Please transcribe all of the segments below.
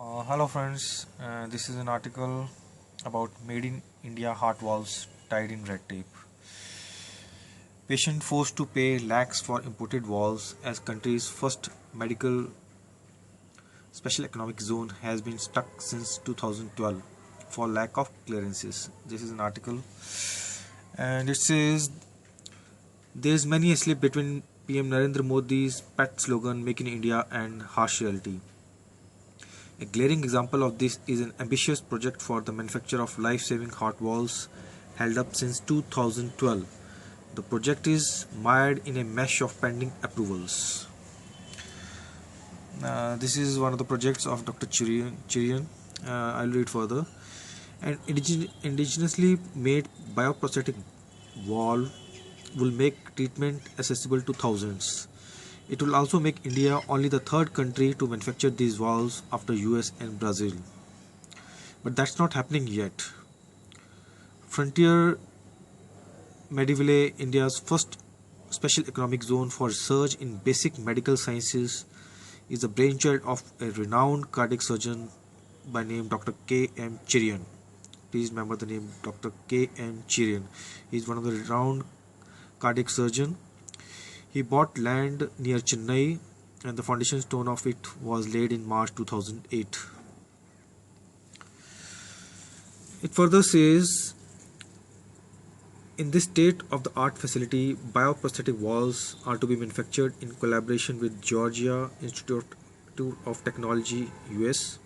Hello friends, this is an article about Made in India heart valves tied in red tape. Patient forced to pay lakhs for imported valves as country's first medical special economic zone has been stuck since 2012 for lack of clearances. This is an article and it says there is many a slip between PM Narendra Modi's pet slogan Make in India and harsh reality. A glaring example of this is an ambitious project for the manufacture of life-saving heart valves held up since 2012. The project is mired in a mesh of pending approvals. This is one of the projects of Dr. Chirian. I'll read further. An indigenously made bioprosthetic valve will make treatment accessible to thousands. It will also make India only the third country to manufacture these valves after US and Brazil. But that's not happening yet. Frontier Medivale, India's first special economic zone for research in basic medical sciences, is the brainchild of a renowned cardiac surgeon by name Dr. K. M. Chirian. Please remember the name Dr. K. M. Chirian. He is one of the renowned cardiac surgeon. He bought land near Chennai and the foundation stone of it was laid in March 2008. It further says, in this state-of-the-art facility, bioprosthetic valves are to be manufactured in collaboration with Georgia Institute of Technology, US,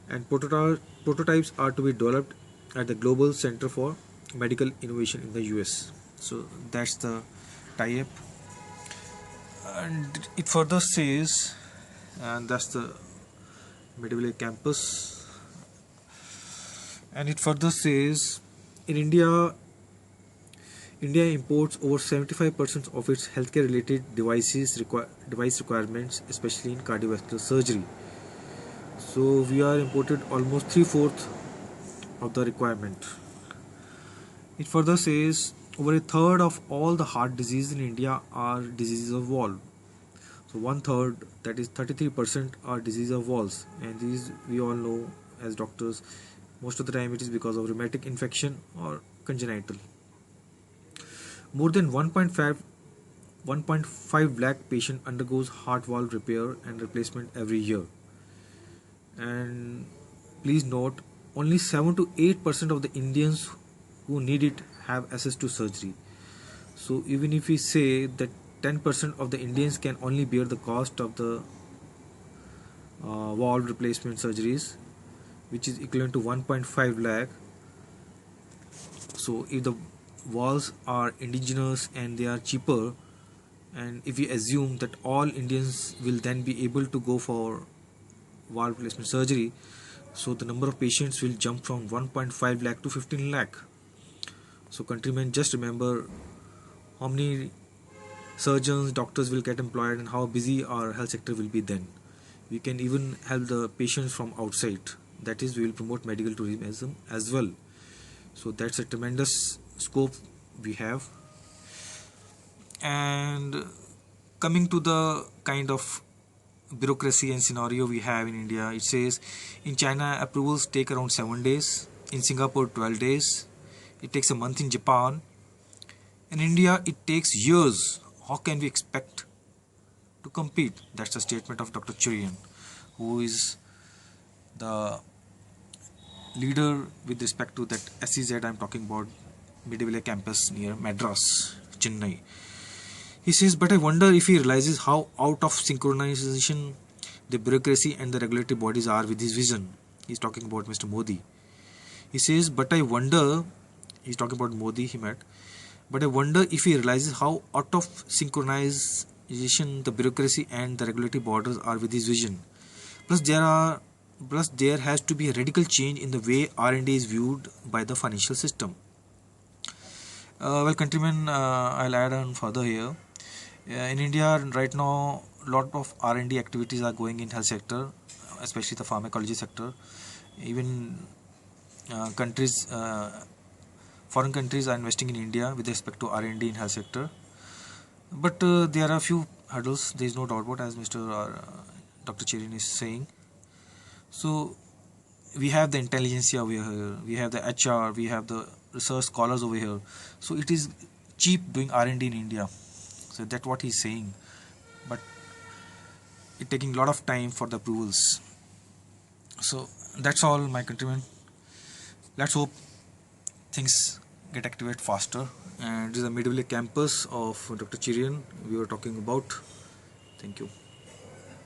and prototypes are to be developed at the Global Center for Medical Innovation in the US. So that's the tie-up. And it further says, and that's the Medivale campus, and it further says, in India imports over 75% of its healthcare related device requirements, especially in cardiovascular surgery. So we are imported almost 3/4 of the requirement. It further says over a third of all the heart diseases in India are diseases of valve. So one third, that is 33%, are disease of valves, and these we all know as doctors. Most of the time it is because of rheumatic infection or congenital. More than 1.5 lakh patient undergoes heart valve repair and replacement every year. And please note, only 7 to 8% of the Indians who need it have access to surgery. So even if we say that 10% of the Indians can only bear the cost of the valve replacement surgeries, which is equivalent to 1.5 lakh. So if the valves are indigenous and they are cheaper, and if we assume that all Indians will then be able to go for valve replacement surgery, so the number of patients will jump from 1.5 lakh to 15 lakh. So countrymen, just remember how many surgeons, doctors will get employed and how busy our health sector will be then. We can even help the patients from outside. That is, we will promote medical tourism as well. So that's a tremendous scope we have. And coming to the kind of bureaucracy and scenario we have in India, it says in China approvals take around 7 days, in Singapore 12 days, it takes a month in Japan. In India it takes years. How can we expect to compete? That's a statement of Dr. Churian, who is the leader with respect to that SEZ I'm talking about, Medivale campus near Madras, Chennai. He says, but I wonder if he realizes how out of synchronization the bureaucracy and the regulatory bodies are with his vision. He's talking about Mr. Modi. He says, but I wonder, he's talking about Modi he met, but I wonder if he realizes how out of synchronization the bureaucracy and the regulatory borders are with his vision. Plus there has to be a radical change in the way R&D is viewed by the financial system. Well, countrymen, I'll add on further here. In India right now, a lot of R&D activities are going in health sector, especially the pharmacology sector. Even countries, foreign countries are investing in India with respect to R&D in health sector. But there are a few hurdles. There is no doubt about, as Mr. Dr. Chirin is saying. So we have the intelligentsia over here, we have the HR, we have the research scholars over here. So it is cheap doing R&D in India. So that's what he's saying. But it taking a lot of time for the approvals. So that's all, my countrymen. Let's hope things get activated faster. And this is the Midway campus of Dr. Chirian we were talking about. Thank you.